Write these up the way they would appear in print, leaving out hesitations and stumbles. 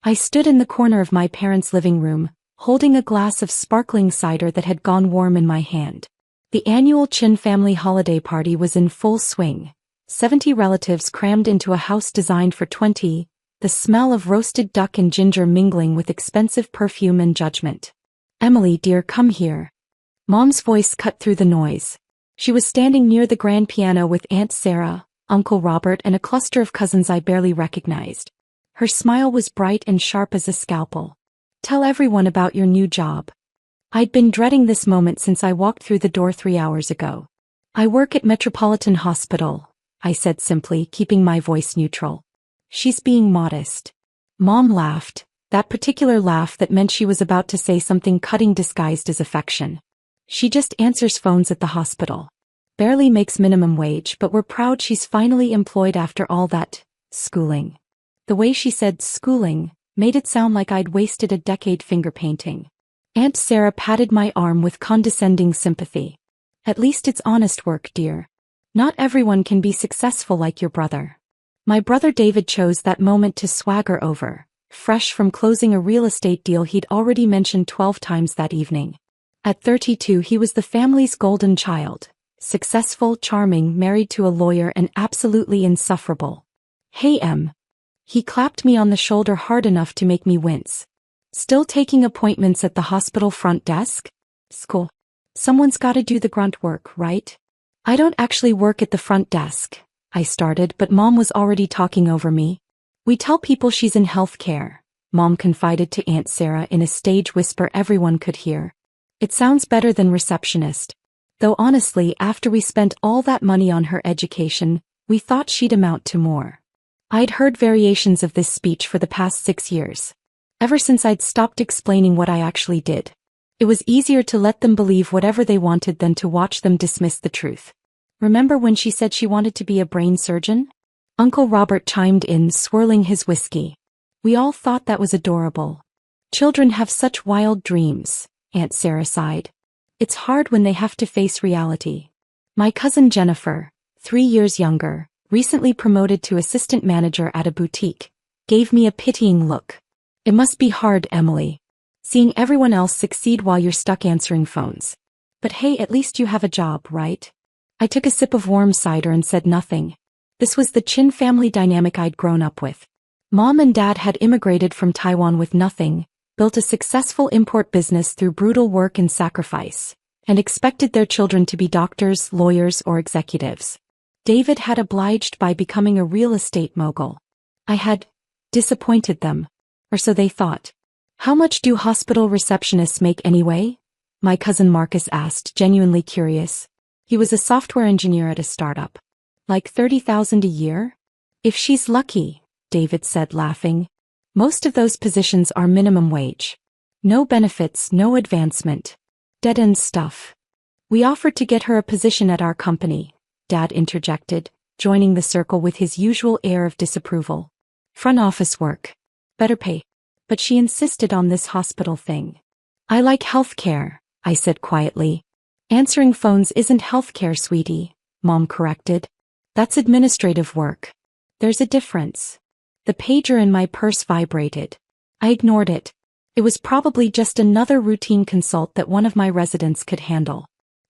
I stood in the corner of my parents' living room, holding a glass of sparkling cider that had gone warm in my hand. The annual Chen family holiday party was in full swing. 70 relatives crammed into a house designed for 20, the smell of roasted duck and ginger mingling with expensive perfume and judgment. "Emily, dear, come here." Mom's voice cut through the noise. She was standing near the grand piano with Aunt Sarah, Uncle Robert, and a cluster of cousins I barely recognized. Her smile was bright and sharp as a scalpel. "Tell everyone about your new job." I'd been dreading this moment since I walked through the door 3 hours ago. "I work at Metropolitan Hospital," I said simply, keeping my voice neutral. "She's being modest." Mom laughed, that particular laugh that meant she was about to say something cutting disguised as affection. "She just answers phones at the hospital. Barely makes minimum wage, but we're proud she's finally employed after all that schooling." The way she said schooling made it sound like I'd wasted a decade finger painting. Aunt Sarah patted my arm with condescending sympathy. "At least it's honest work, dear. Not everyone can be successful like your brother." My brother David chose that moment to swagger over, fresh from closing a real estate deal he'd already mentioned 12 times that evening. At 32, he was the family's golden child, successful, charming, married to a lawyer, and absolutely insufferable. "Hey, Em." He clapped me on the shoulder hard enough to make me wince. "Still taking appointments at the hospital front desk? School. Someone's gotta do the grunt work, right?" "I don't actually work at the front desk," I started, but Mom was already talking over me. "We tell people she's in healthcare," Mom confided to Aunt Sarah in a stage whisper everyone could hear. "It sounds better than receptionist. Though honestly, after we spent all that money on her education, we thought she'd amount to more." I'd heard variations of this speech for the past 6 years. Ever since I'd stopped explaining what I actually did. It was easier to let them believe whatever they wanted than to watch them dismiss the truth. "Remember when she said she wanted to be a brain surgeon?" Uncle Robert chimed in, swirling his whiskey. "We all thought that was adorable." "Children have such wild dreams," Aunt Sarah sighed. "It's hard when they have to face reality." My cousin Jennifer, 3 years younger, recently promoted to assistant manager at a boutique, gave me a pitying look. "It must be hard, Emily. Seeing everyone else succeed while you're stuck answering phones. But hey, at least you have a job, right?" I took a sip of warm cider and said nothing. This was the Chen family dynamic I'd grown up with. Mom and Dad had immigrated from Taiwan with nothing, built a successful import business through brutal work and sacrifice, and expected their children to be doctors, lawyers, or executives. David had obliged by becoming a real estate mogul. I had disappointed them, or so they thought. "How much do hospital receptionists make anyway?" my cousin Marcus asked, genuinely curious. He was a software engineer at a startup. "Like 30,000 a year? If she's lucky," David said, laughing. "Most of those positions are minimum wage. No benefits, no advancement. Dead-end stuff." "We offered to get her a position at our company," Dad interjected, joining the circle with his usual air of disapproval. "Front office work. Better pay. But she insisted on this hospital thing." "I like healthcare," I said quietly. "Answering phones isn't healthcare, sweetie," Mom corrected. "That's administrative work. There's a difference." The pager in my purse vibrated. I ignored it. It was probably just another routine consult that one of my residents could handle.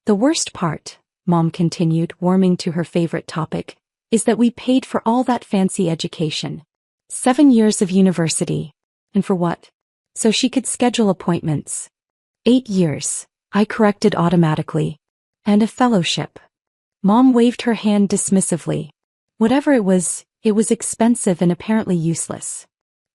"The worst part," Mom continued, warming to her favorite topic, "is that we paid for all that fancy education. 7 years of university. And for what? So she could schedule appointments." 8 years, I corrected automatically. "And a fellowship." Mom waved her hand dismissively. Whatever it was expensive and apparently useless.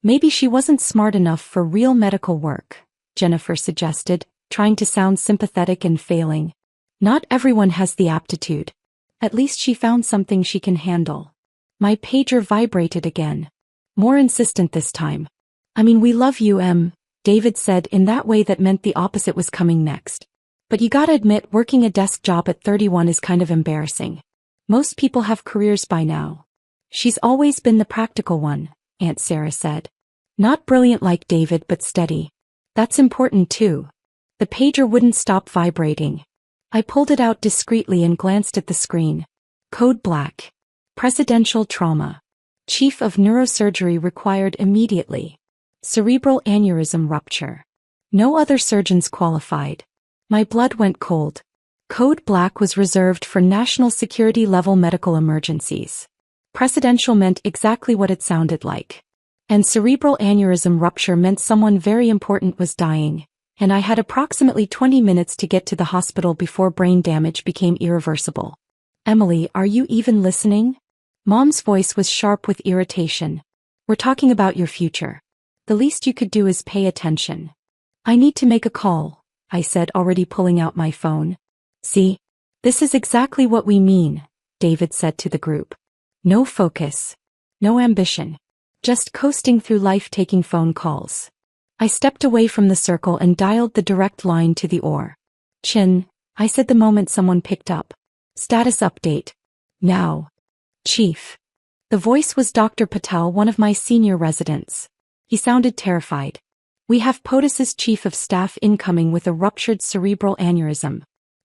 "Maybe she wasn't smart enough for real medical work," Jennifer suggested, trying to sound sympathetic and failing. "Not everyone has the aptitude. At least she found something she can handle." My pager vibrated again. More insistent this time. "I mean, we love you, Em," David said in that way that meant the opposite was coming next. "But you gotta admit, working a desk job at 31 is kind of embarrassing. Most people have careers by now." "She's always been the practical one," Aunt Sarah said. "Not brilliant like David, but steady. That's important too." The pager wouldn't stop vibrating. I pulled it out discreetly and glanced at the screen. Code black. Presidential trauma. Chief of Neurosurgery required immediately. cerebral aneurysm rupture. No other surgeons qualified. My blood went cold. Code Black was reserved for national security level medical emergencies. Precedential meant exactly what it sounded like. And cerebral aneurysm rupture meant someone very important was dying, and I had approximately 20 minutes to get to the hospital before brain damage became irreversible. Emily, are you even listening? Mom's voice was sharp with irritation. We're talking about your future. The least you could do is pay attention. I need to make a call, I said, already pulling out my phone. See? This is exactly what we mean, David said to the group. No focus. No ambition. Just coasting through life taking phone calls. I stepped away from the circle and dialed the direct line to the OR. Chen, I said the moment someone picked up. Status update. Now. Chief. The voice was Dr. Patel, one of my senior residents. He sounded terrified. We have POTUS's chief of staff incoming with a ruptured cerebral aneurysm.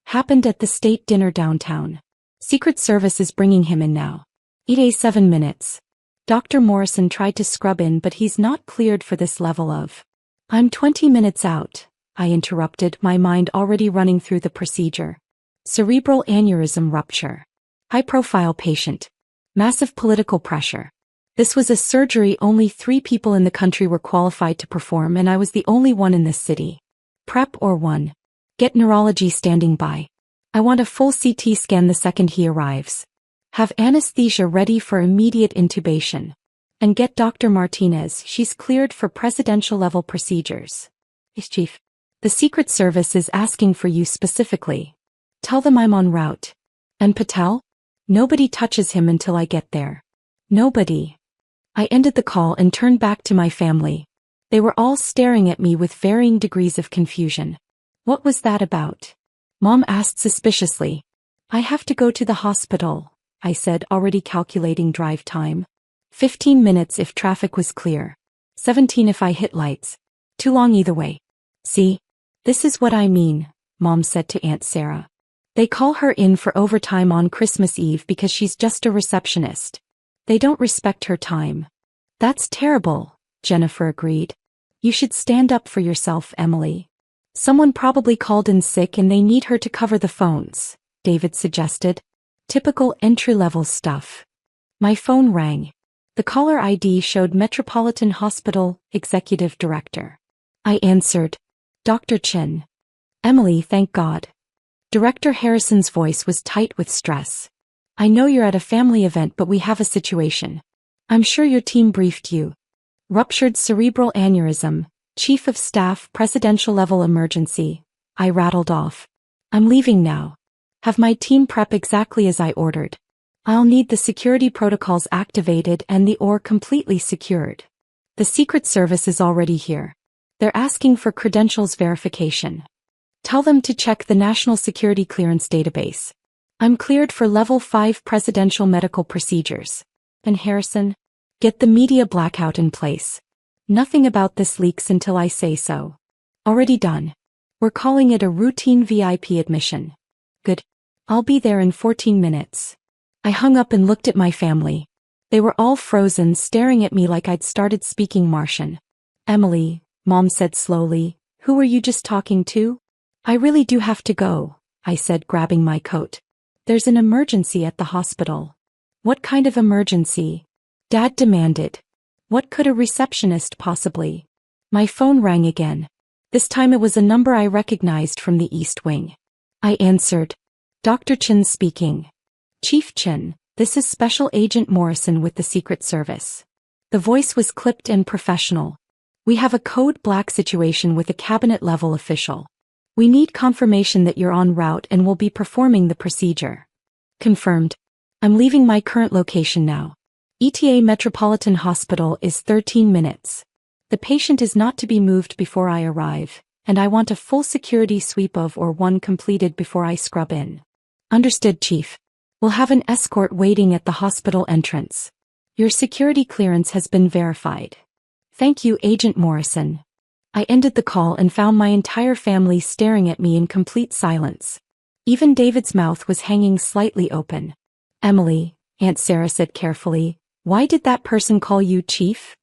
Happened at the state dinner downtown. Secret Service is bringing him in now. 7 minutes. Dr. Morrison tried to scrub in, but he's not cleared for this level of. I'm 20 minutes out, I interrupted, my mind already running through the procedure. Cerebral aneurysm rupture. High-profile patient. Massive political pressure. This was a surgery only 3 people in the country were qualified to perform, and I was the only one in this city. Prep or 1. Get neurology standing by. I want a full CT scan the second he arrives. Have anesthesia ready for immediate intubation. And get Dr. Martinez, she's cleared for presidential-level procedures. Chief. The Secret Service is asking for you specifically. Tell them I'm en route. And Patel? Nobody touches him until I get there. Nobody. I ended the call and turned back to my family. They were all staring at me with varying degrees of confusion. What was that about? Mom asked suspiciously. I have to go to the hospital, I said, already calculating drive time. 15 minutes if traffic was clear. 17 if I hit lights. Too long either way. See? This is what I mean, Mom said to Aunt Sarah. They call her in for overtime on Christmas Eve because she's just a receptionist. They don't respect her time. That's terrible, Jennifer agreed. You should stand up for yourself, Emily. Someone probably called in sick and they need her to cover the phones, David suggested. Typical entry-level stuff. My phone rang. The caller ID showed Metropolitan Hospital, Executive Director. I answered. Dr. Chen. Emily, thank God. Director Harrison's voice was tight with stress. I know you're at a family event, but we have a situation. I'm sure your team briefed you. Ruptured cerebral aneurysm, Chief of Staff, presidential-level emergency. I rattled off. I'm leaving now. Have my team prep exactly as I ordered. I'll need the security protocols activated and the OR completely secured. The Secret Service is already here. They're asking for credentials verification. Tell them to check the National Security Clearance database. I'm cleared for Level 5 presidential medical procedures. And Harrison? Get the media blackout in place. Nothing about this leaks until I say so. Already done. We're calling it a routine VIP admission. Good. I'll be there in 14 minutes. I hung up and looked at my family. They were all frozen, staring at me like I'd started speaking Martian. Emily, Mom said slowly, who were you just talking to? I really do have to go, I said, grabbing my coat. There's an emergency at the hospital. What kind of emergency? Dad demanded. What could a receptionist possibly? My phone rang again. This time it was a number I recognized from the East Wing. I answered. Dr. Chen speaking. Chief Chen, this is Special Agent Morrison with the Secret Service. The voice was clipped and professional. We have a code black situation with a cabinet-level official. We need confirmation that you're en route and will be performing the procedure. Confirmed. I'm leaving my current location now. ETA Metropolitan Hospital is 13 minutes. The patient is not to be moved before I arrive, and I want a full security sweep of or one completed before I scrub in. Understood, Chief. We'll have an escort waiting at the hospital entrance. Your security clearance has been verified. Thank you, Agent Morrison. I ended the call and found my entire family staring at me in complete silence. Even David's mouth was hanging slightly open. Emily, Aunt Sarah said carefully, why did that person call you Chief?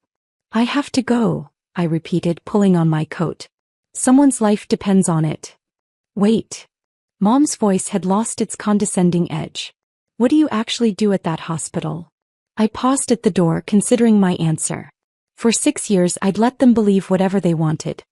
I have to go, I repeated, pulling on my coat. Someone's life depends on it. Wait. Mom's voice had lost its condescending edge. What do you actually do at that hospital? I paused at the door, considering my answer. For 6 years I'd let them believe whatever they wanted.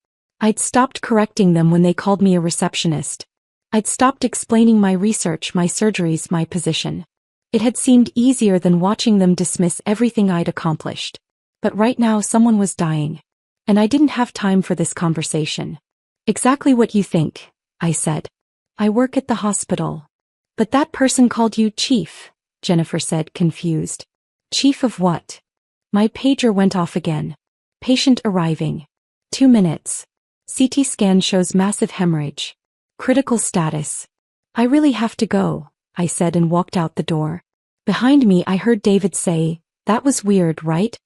I'd stopped correcting them when they called me a receptionist. I'd stopped explaining my research, my surgeries, my position. It had seemed easier than watching them dismiss everything I'd accomplished. But right now someone was dying. And I didn't have time for this conversation. Exactly what you think, I said. I work at the hospital. But that person called you chief, Jennifer said, confused. Chief of what? My pager went off again. Patient arriving. 2 minutes. CT scan shows massive hemorrhage. Critical status. I really have to go, I said and walked out the door. Behind me I heard David say, that was weird, right?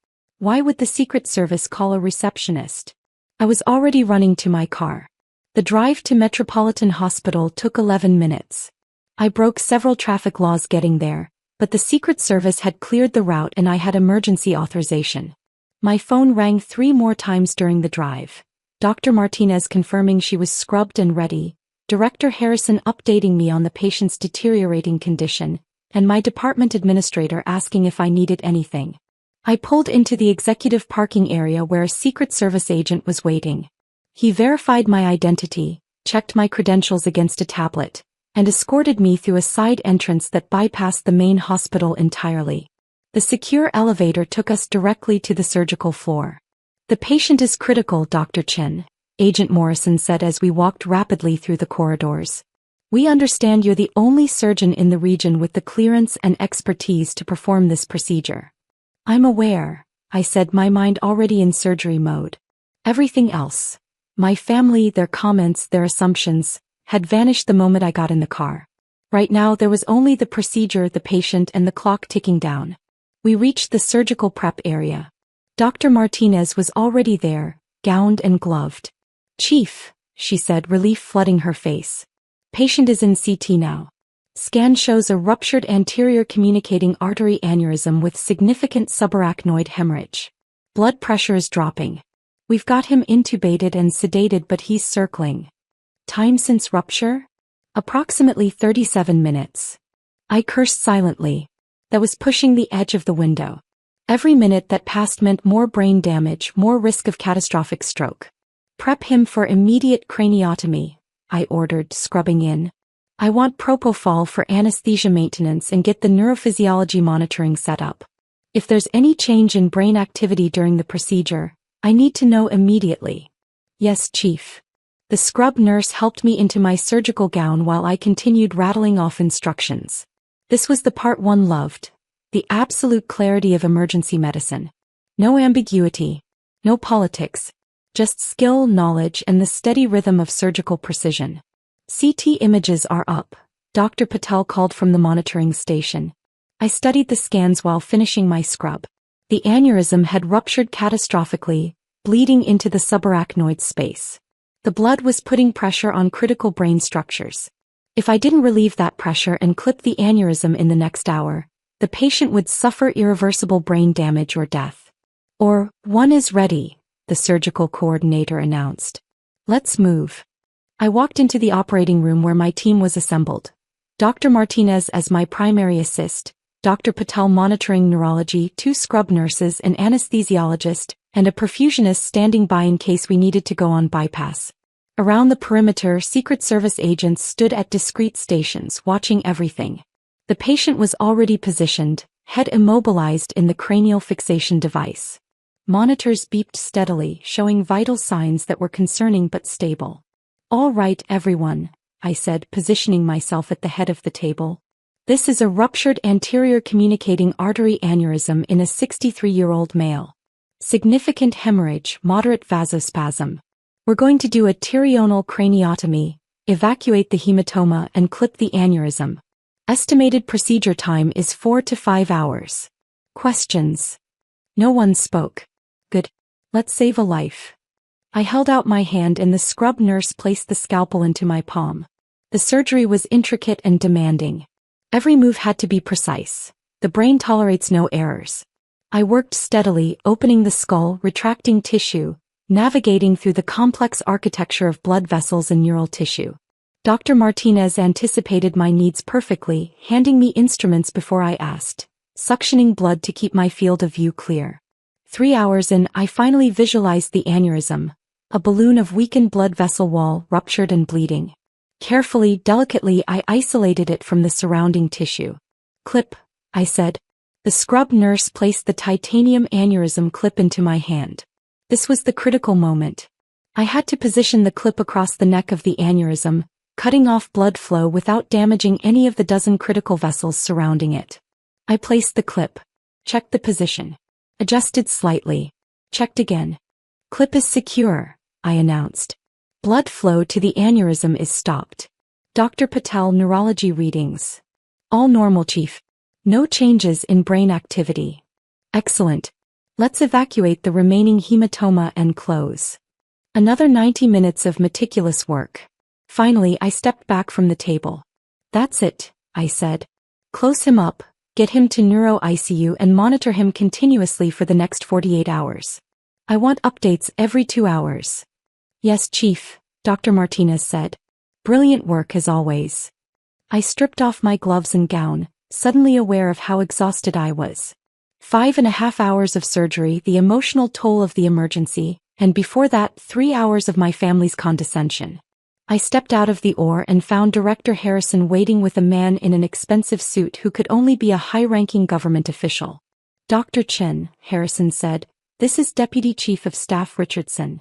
Why would the Secret Service call a receptionist? I was already running to my car. The drive to Metropolitan Hospital took 11 minutes. I broke several traffic laws getting there, but the Secret Service had cleared the route and I had emergency authorization. My phone rang 3 more times during the drive. Dr. Martinez confirming she was scrubbed and ready, Director Harrison updating me on the patient's deteriorating condition, and my department administrator asking if I needed anything. I pulled into the executive parking area where a Secret Service agent was waiting. He verified my identity, checked my credentials against a tablet, and escorted me through a side entrance that bypassed the main hospital entirely. The secure elevator took us directly to the surgical floor. The patient is critical, Dr. Chen, Agent Morrison said as we walked rapidly through the corridors. We understand you're the only surgeon in the region with the clearance and expertise to perform this procedure. I'm aware, I said, my mind already in surgery mode. Everything else, my family, their comments, their assumptions, had vanished the moment I got in the car. Right now there was only the procedure, the patient, and the clock ticking down. We reached the surgical prep area. Dr. Martinez was already there, gowned and gloved. Chief, she said, relief flooding her face. Patient is in CT now. Scan shows a ruptured anterior communicating artery aneurysm with significant subarachnoid hemorrhage. Blood pressure is dropping. We've got him intubated and sedated, but he's circling. Time since rupture? Approximately 37 minutes. I cursed silently. That was pushing the edge of the window. Every minute that passed meant more brain damage, more risk of catastrophic stroke. Prep him for immediate craniotomy, I ordered, scrubbing in. I want propofol for anesthesia maintenance and get the neurophysiology monitoring set up. If there's any change in brain activity during the procedure, I need to know immediately. Yes, Chief. The scrub nurse helped me into my surgical gown while I continued rattling off instructions. This was the part one loved. The absolute clarity of emergency medicine. No ambiguity. No politics. Just skill, knowledge, and the steady rhythm of surgical precision. CT images are up, Dr. Patel called from the monitoring station. I studied the scans while finishing my scrub. The aneurysm had ruptured catastrophically, bleeding into the subarachnoid space. The blood was putting pressure on critical brain structures. If I didn't relieve that pressure and clip the aneurysm in the next hour, the patient would suffer irreversible brain damage or death. Or, one is ready, the surgical coordinator announced. Let's move. I walked into the operating room where my team was assembled. Dr. Martinez as my primary assist, Dr. Patel monitoring neurology, 2 scrub nurses, an anesthesiologist, and a perfusionist standing by in case we needed to go on bypass. Around the perimeter, Secret Service agents stood at discrete stations, watching everything. The patient was already positioned, head immobilized in the cranial fixation device. Monitors beeped steadily, showing vital signs that were concerning but stable. All right, everyone, I said, positioning myself at the head of the table. This is a ruptured anterior communicating artery aneurysm in a 63-year-old male. Significant hemorrhage, moderate vasospasm. We're going to do a pterional craniotomy, evacuate the hematoma, and clip the aneurysm. Estimated procedure time is 4 to 5 hours. Questions? No one spoke. Good. Let's save a life. I held out my hand and the scrub nurse placed the scalpel into my palm. The surgery was intricate and demanding. Every move had to be precise. The brain tolerates no errors. I worked steadily, opening the skull, retracting tissue, navigating through the complex architecture of blood vessels and neural tissue. Dr. Martinez anticipated my needs perfectly, handing me instruments before I asked, suctioning blood to keep my field of view clear. 3 hours in, I finally visualized the aneurysm, a balloon of weakened blood vessel wall, ruptured and bleeding. Carefully, delicately, I isolated it from the surrounding tissue. "Clip," I said. The scrub nurse placed the titanium aneurysm clip into my hand. This was the critical moment. I had to position the clip across the neck of the aneurysm, cutting off blood flow without damaging any of the dozen critical vessels surrounding it. I placed the clip, checked the position, adjusted slightly, checked again. "Clip is secure," I announced. "Blood flow to the aneurysm is stopped. Dr. Patel, neurology readings. All normal, Chief. No changes in brain activity. Excellent. Let's evacuate the remaining hematoma and close." Another 90 minutes of meticulous work. Finally, I stepped back from the table. "That's it," I said. "Close him up, get him to neuro ICU and monitor him continuously for the next 48 hours. I want updates every 2 hours." "Yes, Chief," Dr. Martinez said. "Brilliant work as always." I stripped off my gloves and gown, suddenly aware of how exhausted I was. 5.5 hours of surgery, the emotional toll of the emergency, and before that 3 hours of my family's condescension. I stepped out of the OR and found Director Harrison waiting with a man in an expensive suit who could only be a high-ranking government official. "Dr. Chen," Harrison said, "this is Deputy Chief of Staff Richardson."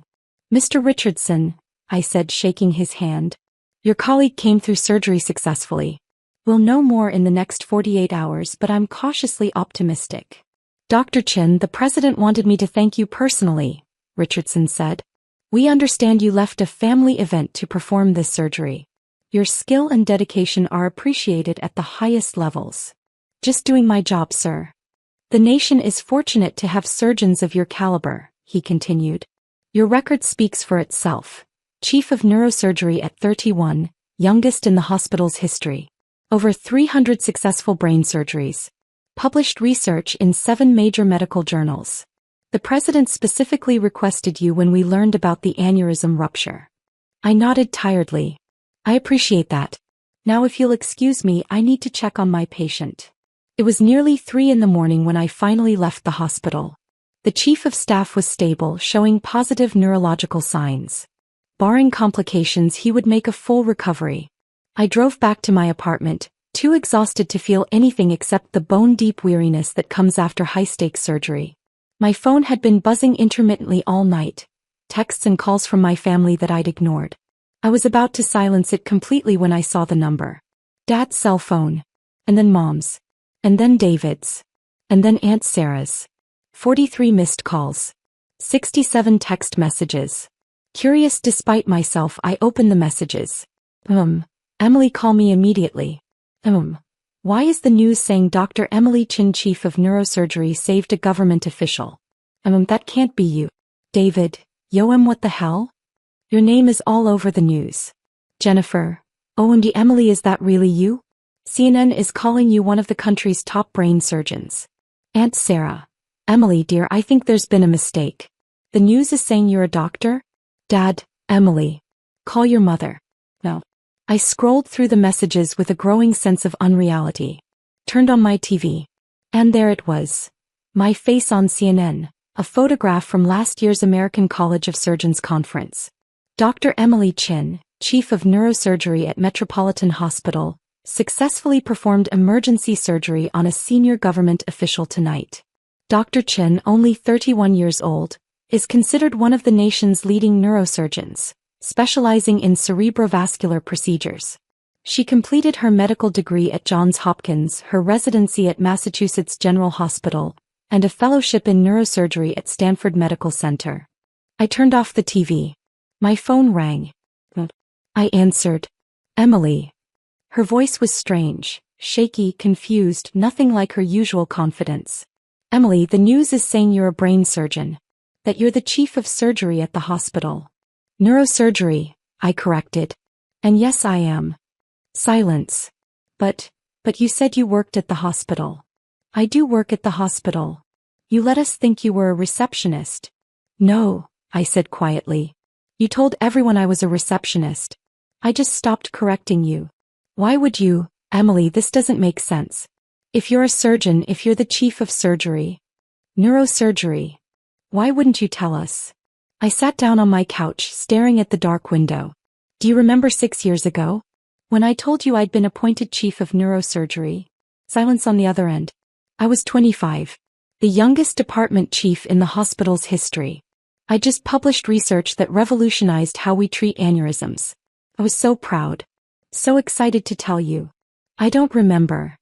"Mr. Richardson," I said, shaking his hand. "Your colleague came through surgery successfully. We'll know more in the next 48 hours, but I'm cautiously optimistic." "Dr. Chen, the President wanted me to thank you personally," Richardson said. "We understand you left a family event to perform this surgery. Your skill and dedication are appreciated at the highest levels." "Just doing my job, sir. The nation is fortunate to have surgeons of your caliber," he continued. "Your record speaks for itself. Chief of Neurosurgery at 31, youngest in the hospital's history. Over 300 successful brain surgeries. Published research in 7 major medical journals. The President specifically requested you when we learned about the aneurysm rupture." I nodded tiredly. "I appreciate that. Now if you'll excuse me, I need to check on my patient." It was nearly 3 in the morning when I finally left the hospital. The Chief of Staff was stable, showing positive neurological signs. Barring complications, he would make a full recovery. I drove back to my apartment, too exhausted to feel anything except the bone-deep weariness that comes after high-stakes surgery. My phone had been buzzing intermittently all night, texts and calls from my family that I'd ignored. I was about to silence it completely when I saw the number. Dad's cell phone. And then Mom's. And then David's. And then Aunt Sarah's. 43 missed calls. 67 text messages. Curious despite myself, I opened the messages. Emily, call me immediately. Why is the news saying Dr. Emily Chen, Chief of Neurosurgery, saved a government official? That can't be you. David, what the hell? Your name is all over the news. Jennifer, OMG, Emily, is that really you? CNN is calling you one of the country's top brain surgeons. Aunt Sarah. Emily, dear, I think there's been a mistake. The news is saying you're a doctor? Dad, Emily. Call your mother. No. I scrolled through the messages with a growing sense of unreality. Turned on my TV. And there it was. My face on CNN, a photograph from last year's American College of Surgeons conference. Dr. Emily Chen, Chief of Neurosurgery at Metropolitan Hospital, successfully performed emergency surgery on a senior government official tonight. Dr. Chen, only 31 years old, is considered one of the nation's leading neurosurgeons, specializing in cerebrovascular procedures. She completed her medical degree at Johns Hopkins, her residency at Massachusetts General Hospital, and a fellowship in neurosurgery at Stanford Medical Center. I turned off the TV. My phone rang. I answered. Emily. Her voice was strange, shaky, confused, nothing like her usual confidence. Emily, the news is saying you're a brain surgeon. That you're the chief of surgery at the hospital. Neurosurgery, I corrected. And yes, I am. Silence. But you said you worked at the hospital. I do work at the hospital. You let us think you were a receptionist. No, I said quietly. You told everyone I was a receptionist. I just stopped correcting you. Why would you, Emily? This doesn't make sense. If you're a surgeon, if you're the chief of surgery, neurosurgery, why wouldn't you tell us? I sat down on my couch, staring at the dark window. Do you remember 6 years ago? When I told you I'd been appointed chief of neurosurgery? Silence on the other end. I was 25. The youngest department chief in the hospital's history. I just published research that revolutionized how we treat aneurysms. I was so proud. So excited to tell you. I don't remember.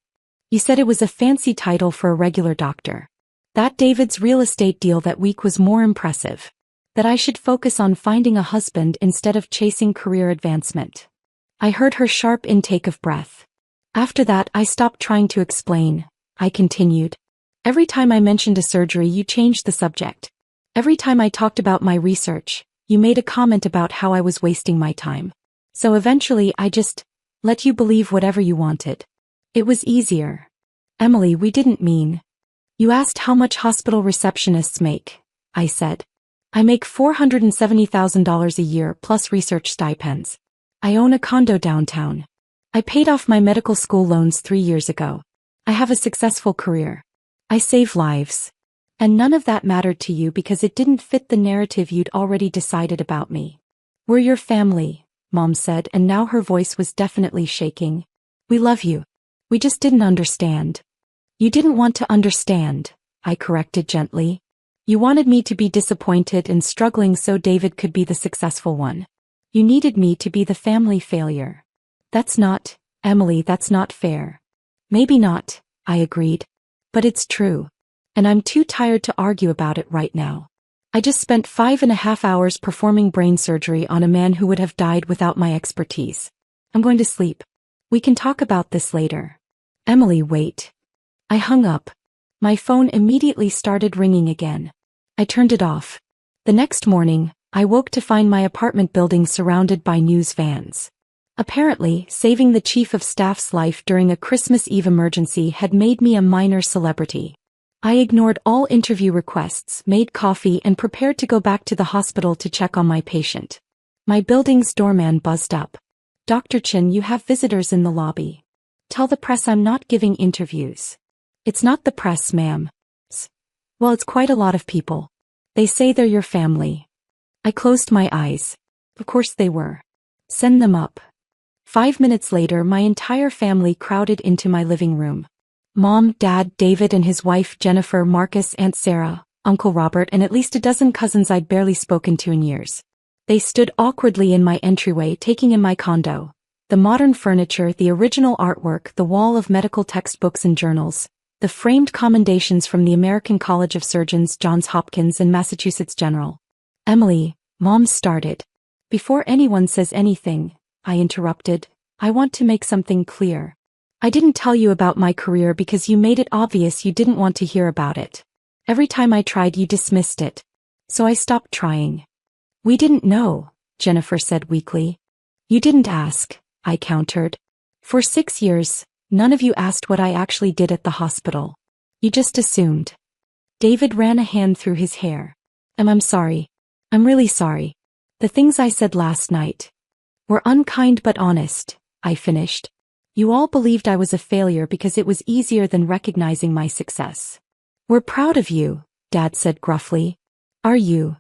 You said it was a fancy title for a regular doctor. That David's real estate deal that week was more impressive. That I should focus on finding a husband instead of chasing career advancement. I heard her sharp intake of breath. After that, I stopped trying to explain. I continued. Every time I mentioned a surgery, you changed the subject. Every time I talked about my research, you made a comment about how I was wasting my time. So eventually I just let you believe whatever you wanted. It was easier. Emily, we didn't mean. You asked how much hospital receptionists make, I said. I make $470,000 a year plus research stipends. I own a condo downtown. I paid off my medical school loans 3 years ago. I have a successful career. I save lives. And none of that mattered to you because it didn't fit the narrative you'd already decided about me. We're your family, Mom said, and now her voice was definitely shaking. We love you. We just didn't understand. You didn't want to understand, I corrected gently. You wanted me to be disappointed and struggling so David could be the successful one. You needed me to be the family failure. That's not, Emily, that's not fair. Maybe not, I agreed. But it's true. And I'm too tired to argue about it right now. I just spent 5.5 hours performing brain surgery on a man who would have died without my expertise. I'm going to sleep. We can talk about this later. Emily, wait. I hung up. My phone immediately started ringing again. I turned it off. The next morning, I woke to find my apartment building surrounded by news vans. Apparently, saving the chief of staff's life during a Christmas Eve emergency had made me a minor celebrity. I ignored all interview requests, made coffee, and prepared to go back to the hospital to check on my patient. My building's doorman buzzed up. Dr. Chen, you have visitors in the lobby. Tell the press I'm not giving interviews. It's not the press, ma'am. Well, it's quite a lot of people. They say they're your family. I closed my eyes. Of course they were. Send them up. 5 minutes later, my entire family crowded into my living room. Mom, Dad, David and his wife Jennifer, Marcus, Aunt Sarah, Uncle Robert, and at least a dozen cousins I'd barely spoken to in years. They stood awkwardly in my entryway, taking in my condo. The modern furniture, the original artwork, the wall of medical textbooks and journals, the framed commendations from the American College of Surgeons, Johns Hopkins and Massachusetts General. Emily, Mom started. Before anyone says anything, I interrupted, I want to make something clear. I didn't tell you about my career because you made it obvious you didn't want to hear about it. Every time I tried, you dismissed it. So I stopped trying. We didn't know, Jennifer said weakly. You didn't ask, I countered. For 6 years, none of you asked what I actually did at the hospital. You just assumed. David ran a hand through his hair. I'm sorry. I'm really sorry. The things I said last night were unkind but honest, I finished. You all believed I was a failure because it was easier than recognizing my success. We're proud of you, Dad said gruffly. Are you?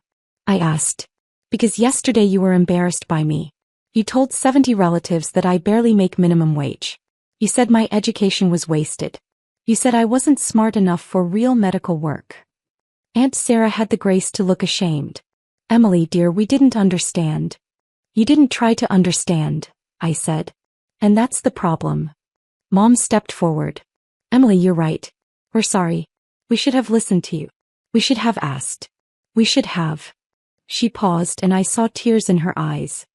I asked. Because yesterday you were embarrassed by me. You told 70 relatives that I barely make minimum wage. You said my education was wasted. You said I wasn't smart enough for real medical work. Aunt Sarah had the grace to look ashamed. Emily, dear, we didn't understand. You didn't try to understand, I said. And that's the problem. Mom stepped forward. Emily, you're right. We're sorry. We should have listened to you. We should have asked. We should have. She paused and I saw tears in her eyes.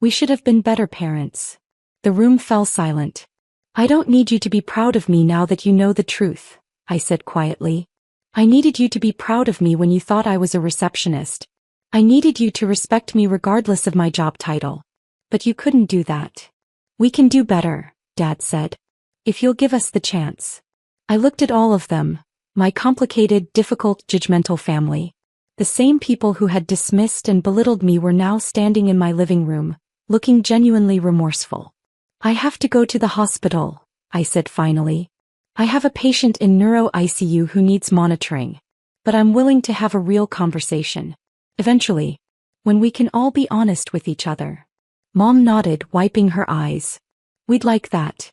We should have been better parents. The room fell silent. I don't need you to be proud of me now that you know the truth, I said quietly. I needed you to be proud of me when you thought I was a receptionist. I needed you to respect me regardless of my job title. But you couldn't do that. We can do better, Dad said. If you'll give us the chance. I looked at all of them, my complicated, difficult, judgmental family. The same people who had dismissed and belittled me were now standing in my living room, looking genuinely remorseful. "I have to go to the hospital," I said finally. "I have a patient in neuro ICU who needs monitoring. But I'm willing to have a real conversation. Eventually. When we can all be honest with each other." Mom nodded, wiping her eyes. "We'd like that.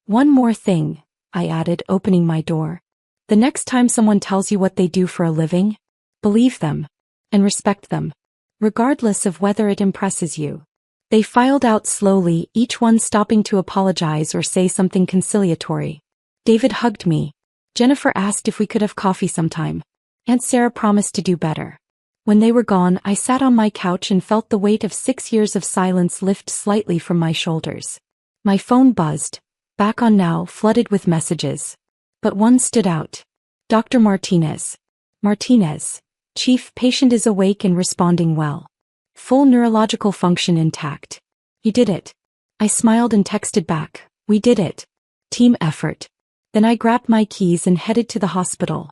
One more thing," I added, opening my door. "The next time someone tells you what they do for a living, believe them. And respect them. Regardless of whether it impresses you." They filed out slowly, each one stopping to apologize or say something conciliatory. David hugged me. Jennifer asked if we could have coffee sometime. Aunt Sarah promised to do better. When they were gone, I sat on my couch and felt the weight of 6 years of silence lift slightly from my shoulders. My phone buzzed, back on now, flooded with messages. But one stood out. "Dr. Martinez. Martinez. Chief, patient is awake and responding well. Full neurological function intact. You did it." I smiled and texted back, "We did it. Team effort." Then I grabbed my keys and headed to the hospital.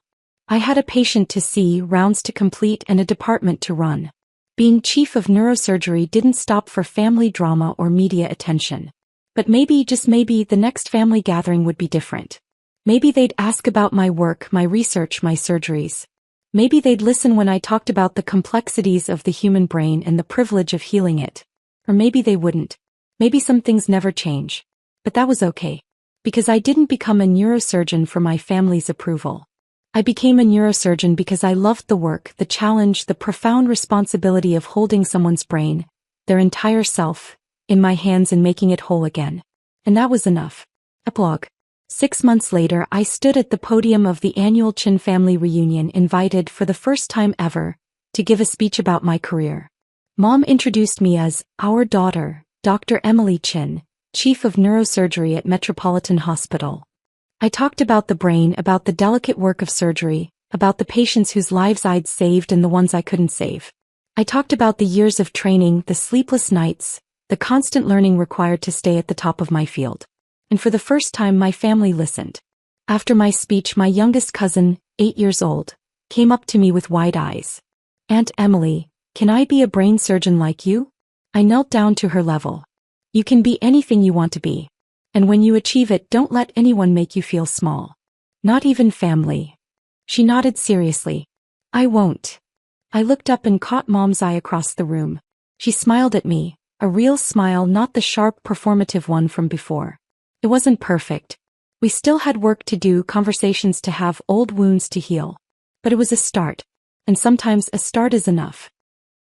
I had a patient to see, rounds to complete, and a department to run. Being chief of neurosurgery didn't stop for family drama or media attention. But maybe, just maybe, the next family gathering would be different. Maybe they'd ask about my work, my research, my surgeries. Maybe they'd listen when I talked about the complexities of the human brain and the privilege of healing it. Or maybe they wouldn't. Maybe some things never change. But that was okay. Because I didn't become a neurosurgeon for my family's approval. I became a neurosurgeon because I loved the work, the challenge, the profound responsibility of holding someone's brain, their entire self, in my hands and making it whole again. And that was enough. Epilogue. 6 months later, I stood at the podium of the annual Chen family reunion, invited for the first time ever to give a speech about my career. Mom introduced me as our daughter, Dr. Emily Chen, chief of neurosurgery at Metropolitan Hospital. I talked about the brain, about the delicate work of surgery, about the patients whose lives I'd saved and the ones I couldn't save. I talked about the years of training, the sleepless nights, the constant learning required to stay at the top of my field. And for the first time, my family listened. After my speech, my youngest cousin, 8 years old, came up to me with wide eyes. "Aunt Emily, can I be a brain surgeon like you?" I knelt down to her level. "You can be anything you want to be. And when you achieve it, don't let anyone make you feel small. Not even family." She nodded seriously. "I won't." I looked up and caught Mom's eye across the room. She smiled at me, a real smile, not the sharp, performative one from before. It wasn't perfect. We still had work to do, conversations to have, old wounds to heal. But it was a start. And sometimes a start is enough.